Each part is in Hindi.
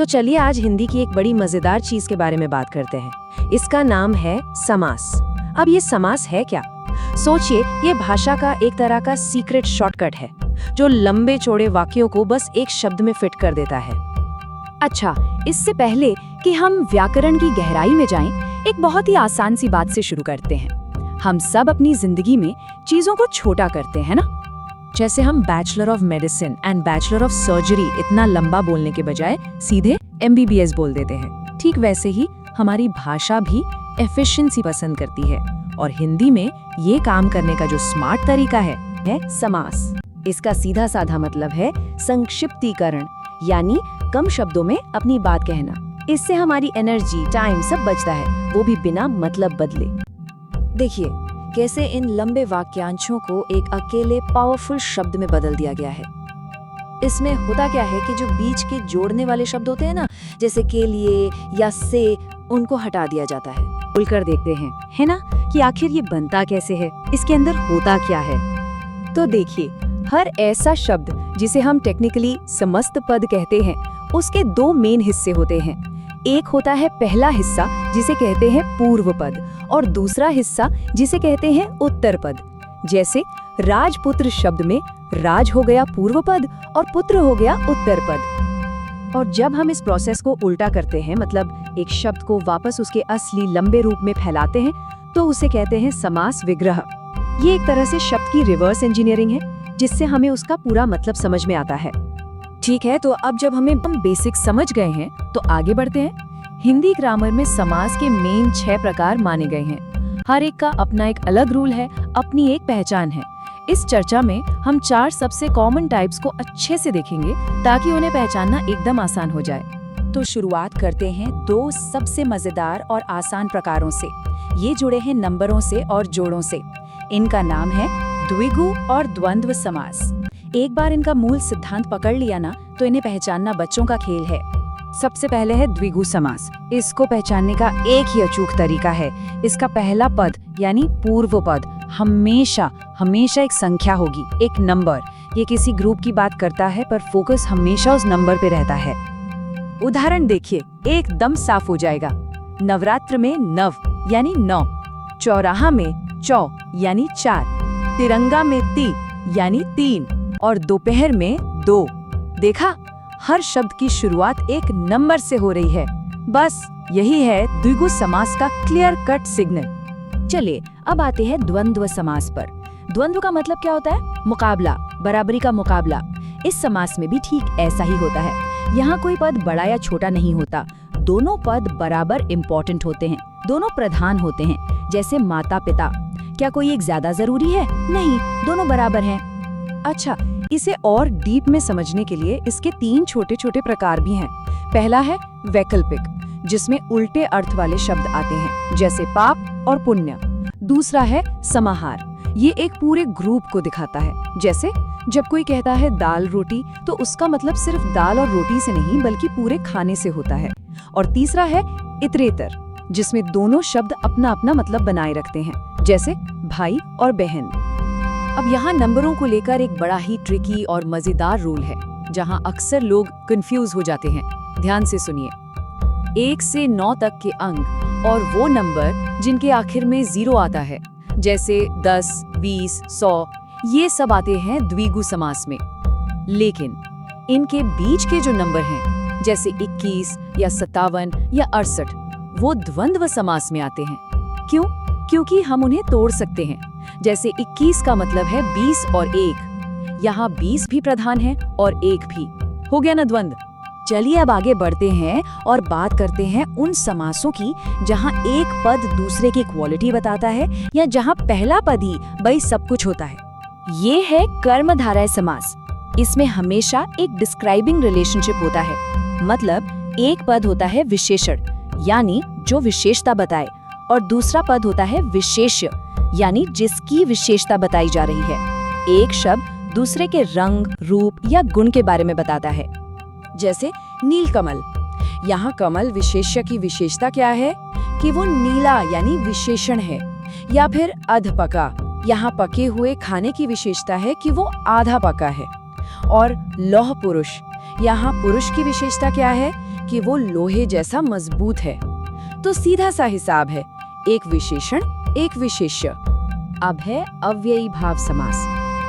तो चलिए आज हिंदी की एक बड़ी मजेदार चीज के बारे में बात करते हैं। इसका नाम है समास। अब ये समास है क्या? सोचिए, ये भाषा का एक तरह का सीक्रेट शॉर्टकट है जो लंबे चौड़े वाक्यों को बस एक शब्द में फिट कर देता है। अच्छा, इससे पहले कि हम व्याकरण की गहराई में जाएं, एक बहुत ही आसान सी बात से शुरू करते हैं। हम सब अपनी जिंदगी में चीजों को छोटा करते हैं ना। जैसे हम bachelor of medicine and bachelor of surgery इतना लंबा बोलने के बजाय सीधे MBBS बोल देते हैं। ठीक वैसे ही हमारी भाषा भी एफिशिएंसी पसंद करती है, और हिंदी में ये काम करने का जो स्मार्ट तरीका है समास। इसका सीधा साधा मतलब है संक्षिप्तीकरण, यानी कम शब्दों में अपनी बात कहना। इससे हमारी एनर्जी, टाइम सब बचता है, वो भी बिना मतलब बदले। देखिए कैसे इन लंबे वाक्यांशों को एक अकेले पावरफुल शब्द में बदल दिया गया है। इसमें होता क्या है कि जो बीच के जोड़ने वाले शब्द होते हैं ना, जैसे के लिए या से, उनको हटा दिया जाता है। खुलकर देखते हैं, है ना, कि आखिर ये बनता कैसे है, इसके अंदर होता क्या है। तो देखिए, हर ऐसा शब्द जिसे हम टेक्निकली समस्त पद कहते हैं, उसके दो मेन हिस्से होते हैं। एक होता है पहला हिस्सा जिसे कहते हैं पूर्व पद, और दूसरा हिस्सा जिसे कहते हैं उत्तर पद। जैसे राजपुत्र शब्द में राज हो गया पूर्व पद और पुत्र हो गया उत्तर पद। और जब हम इस प्रोसेस को उल्टा करते हैं, मतलब एक शब्द को वापस उसके असली लंबे रूप में फैलाते हैं, तो उसे कहते हैं समास विग्रह। ये एक तरह से शब्द की रिवर्स इंजीनियरिंग है, जिससे हमें उसका पूरा मतलब समझ में आता है। ठीक है, तो अब जब हम बेसिक समझ गए हैं, तो आगे बढ़ते हैं। हिंदी ग्रामर में समास के मेन 6 प्रकार माने गए हैं। हर एक का अपना एक अलग रूल है, अपनी एक पहचान है। इस चर्चा में हम 4 सबसे कॉमन टाइप्स को अच्छे से देखेंगे, ताकि उन्हें पहचानना एकदम आसान हो जाए। तो शुरुआत करते हैं 2 सबसे मजेदार और आसान प्रकारों से। ये जुड़े हैं नंबरों से और जोड़ों से। इनका नाम है द्विगु और द्वंद्व समास। एक बार इनका मूल सिद्धांत पकड़ लिया ना, तो इन्हें पहचानना बच्चों का खेल है। सबसे पहले है द्विगु समास। इसको पहचानने का एक ही अचूक तरीका है। इसका पहला पद यानी पूर्व पद हमेशा एक संख्या होगी, एक नंबर। ये किसी ग्रुप की बात करता है, पर फोकस हमेशा उस नंबर पे रहता है। उदाहरण देखिए, एकदम साफ हो जाएगा। नवरात्र में नव यानी 9, चौराहा में चौ यानी 4, तिरंगा में ती यानी 3, और दोपहर में 2। देखा, हर शब्द की शुरुआत एक नंबर से हो रही है। बस यही है द्विगु समास का क्लियर कट सिग्नल। चलिए अब आते हैं द्वंद्व समास पर। द्वंद्व का मतलब क्या होता है? मुकाबला, बराबरी का मुकाबला। इस समास में भी ठीक ऐसा ही होता है। यहाँ कोई पद बड़ा या छोटा नहीं होता। दोनों पद बराबर इम्पोर्टेंट होते हैं, दोनों प्रधान होते हैं। जैसे माता पिता, क्या कोई एक ज्यादा जरूरी है? नहीं, दोनों बराबर हैं। अच्छा, इसे और डीप में समझने के लिए इसके 3 छोटे छोटे प्रकार भी हैं। पहला है वैकल्पिक, जिसमें उल्टे अर्थ वाले शब्द आते हैं, जैसे पाप और पुण्य। दूसरा है समाहार, ये एक पूरे ग्रुप को दिखाता है। जैसे जब कोई कहता है दाल रोटी, तो उसका मतलब सिर्फ दाल और रोटी से नहीं, बल्कि पूरे खाने से होता है। और तीसरा है इतरेतर, जिसमें दोनों शब्द अपना अपना मतलब बनाए रखते हैं, जैसे भाई और बहन। अब यहाँ नंबरों को लेकर एक बड़ा ही ट्रिकी और मजेदार रूल है, जहाँ अक्सर लोग कंफ्यूज हो जाते हैं। ध्यान से सुनिए। 1 से 9 तक के अंक और वो नंबर जिनके आखिर में 0 आता है, जैसे 10, 20, 100, ये सब आते हैं द्विगु समास में। लेकिन इनके बीच के जो नंबर हैं, जैसे 21 या 57 या 68, वो द्वंद्व समास में आते हैं। क्यों? क्योंकि हम उन्हें तोड़ सकते हैं। जैसे 21 का मतलब है 20 और 1। यहाँ 20 भी प्रधान है और 1 भी। हो गया ना द्वंद्व। चलिए अब आगे बढ़ते हैं और बात करते हैं उन समासों की जहाँ एक पद दूसरे की क्वालिटी बताता है, या जहाँ पहला पद ही भाई सब कुछ होता है। ये है कर्मधारय समास। इसमें हमेशा एक डिस्क्राइबिंग रिलेशनशिप होता है। मतलब एक पद होता है विशेषण, यानी जो विशेषता बताए, और दूसरा पद होता है विशेष्य, यानी जिसकी विशेषता बताई जा रही है। एक शब्द दूसरे के रंग, रूप या गुण के बारे में बताता है। जैसे नीलकमल, यहाँ कमल विशेष्य की विशेषता क्या है कि वो नीला यानी विशेषण है। या फिर अधपका, यहाँ पके हुए खाने की विशेषता है कि वो आधा पका है। और लौह पुरुष, यहाँ पुरुष की विशेषता क्या है कि वो लोहे जैसा मजबूत है। तो सीधा सा हिसाब है, एक विशेषण एक विशेष्य। अब है अव्ययी भाव समास।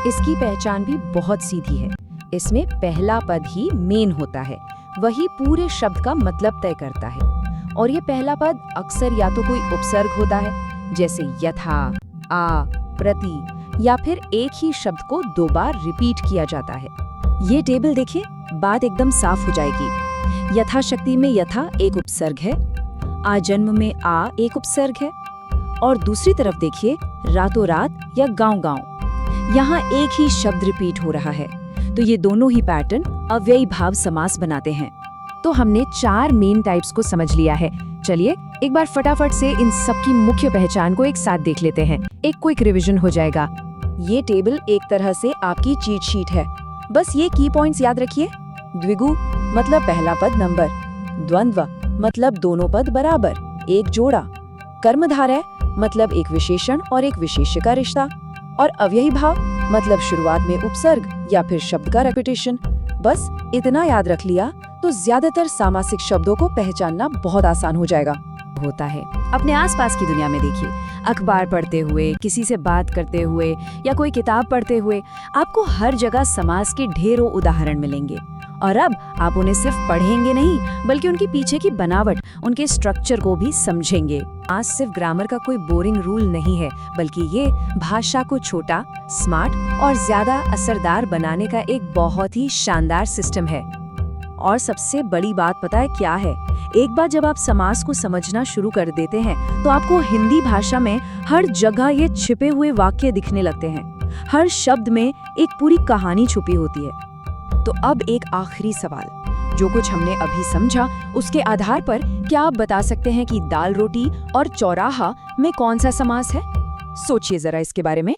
इसकी पहचान भी बहुत सीधी है। इसमें पहला पद ही मेन होता है, वही पूरे शब्द का मतलब तय करता है। और ये पहला पद अक्सर या तो कोई उपसर्ग होता है, जैसे यथा, आ, प्रति, या फिर एक ही शब्द को 2 बार रिपीट किया जाता है। ये टेबल देखिए, बात एकदम साफ हो जाएगी। यथाशक्ति में यथा एक उपसर्ग है, आजन्म में आ एक उपसर्ग है, और दूसरी तरफ देखिए रातों रात या गांव-गांव, यहाँ एक ही शब्द रिपीट हो रहा है। तो ये दोनों ही पैटर्न अव्ययी भाव समास बनाते हैं। तो हमने 4 मेन टाइप्स को समझ लिया है। चलिए एक बार फटाफट से इन सब की मुख्य पहचान को एक साथ देख लेते हैं। एक क्विक रिवीजन हो जाएगा। ये टेबल एक तरह से आपकी चीट शीट है। बस ये की पॉइंट्स याद रखिए। द्विगु मतलब पहला पद नंबर, द्वंद्व मतलब दोनों पद बराबर, एक जोड़ा, कर्मधारय मतलब एक विशेषण और एक विशेष्य का रिश्ता, और अव्ययी भाव मतलब शुरुआत में उपसर्ग या फिर शब्द का रेपिटेशन। बस इतना याद रख लिया तो ज्यादातर सामासिक शब्दों को पहचानना बहुत आसान हो जाएगा। होता है अपने आसपास की दुनिया में देखिए, अखबार पढ़ते हुए, किसी से बात करते हुए या कोई किताब पढ़ते हुए आपको हर जगह समास के ढेरों उदाहरण मिलेंगे। और अब आप उन्हें सिर्फ पढ़ेंगे नहीं, बल्कि उनके पीछे की बनावट, उनके स्ट्रक्चर को भी समझेंगे। आज सिर्फ ग्रामर का कोई बोरिंग रूल नहीं है, बल्कि ये भाषा को छोटा, स्मार्ट और ज्यादा असरदार बनाने का एक बहुत ही शानदार सिस्टम है। और सबसे बड़ी बात पता है क्या है? एक बार जब आप समास को समझना शुरू कर देते हैं तो आपको हिंदी भाषा में हर जगह ये छिपे हुए वाक्य दिखने लगते हैं। हर शब्द में एक पूरी कहानी छुपी होती है। तो अब एक आखिरी सवाल, जो कुछ हमने अभी समझा उसके आधार पर क्या आप बता सकते हैं कि दाल रोटी और चौराहा में कौन सा समास है? सोचिए जरा इसके बारे में।